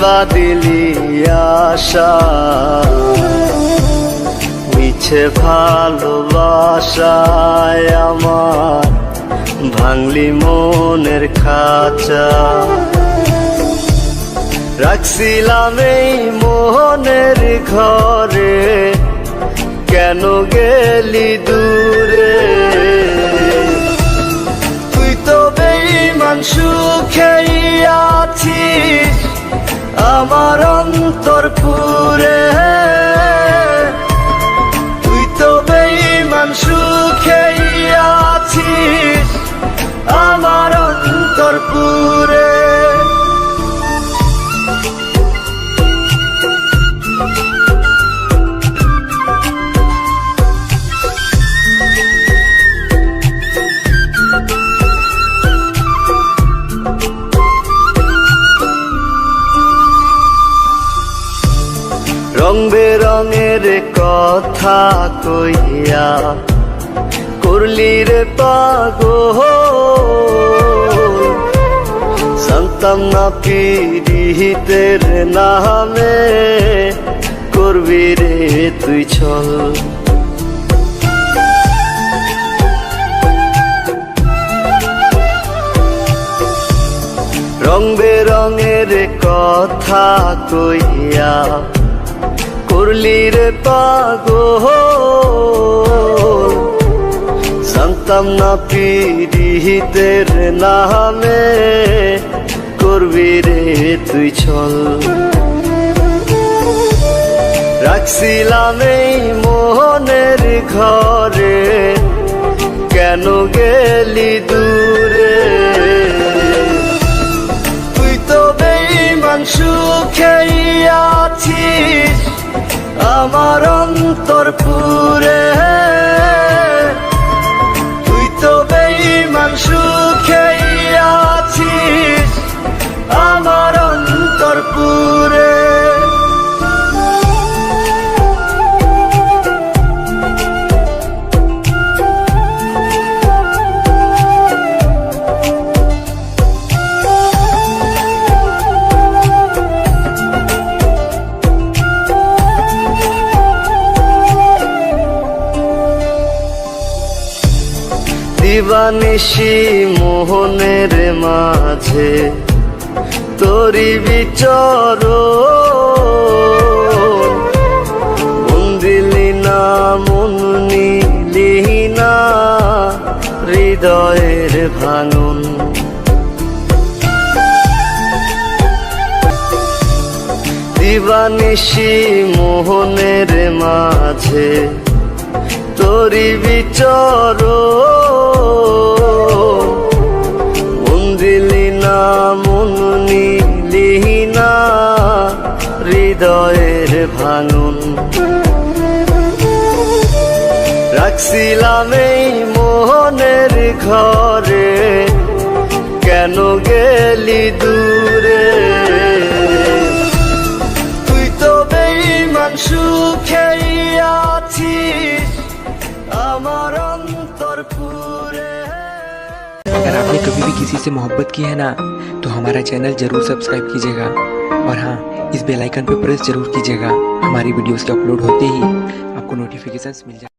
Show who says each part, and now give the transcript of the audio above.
Speaker 1: বা দিলি আশা, মিছে ভালোবাসায় আমার ভাঙলি মনের খাঁচা। রাখছিলাম এই মোহনের ঘরে, কেন গেলি দূরে? তুই তো বেঈমান সুখেই আছিস আমার অন্তর পুরে। তুই তো বেঈমান সুখেই আছিস আমার অন্তর পুরে। রং বেরঙের কথা কইয়া করলি রে পাগল, জানতাম না পীড়িতের নামে করবি রে তুই ছল। রং বেরঙের কথা কইয়া করলি রে পাগল, জানতাম না পীড়িতের নামে করবি রে তুই ছল। রাখছিলাম এই মোহনের ঘরে, কেন গেলি দূরে? তুই তো বেঈমান সুখেই আছিস আমার অন্তর পুরে। তুই তো বেঈমান সুখেই আছিস আমার অন্তর পুরে। দিবানিশি মোহনের মাঝে তোরি বিচরণ, মন দিলি না মন নিলি না হৃদয়ের ভাঙন। দিবানিশি মোহনের মাঝে তোরি বিচরণ, মন দিলি না মন নিলি না হৃদয়ের ভাঙন। রাখছিলাম এই মোহনের ঘরে, কেন গেলি দূরে? তুই তো বেঈমান সুখেই আছিস আমার অন্তর পুরে।
Speaker 2: अगर आपने कभी भी किसी से मोहब्बत की है ना, तो हमारा चैनल जरूर सब्सक्राइब कीजिएगा और हाँ, इस बेल आइकन पे प्रेस जरूर कीजिएगा। हमारी वीडियोस के अपलोड होते ही आपको नोटिफिकेशंस मिल जाए।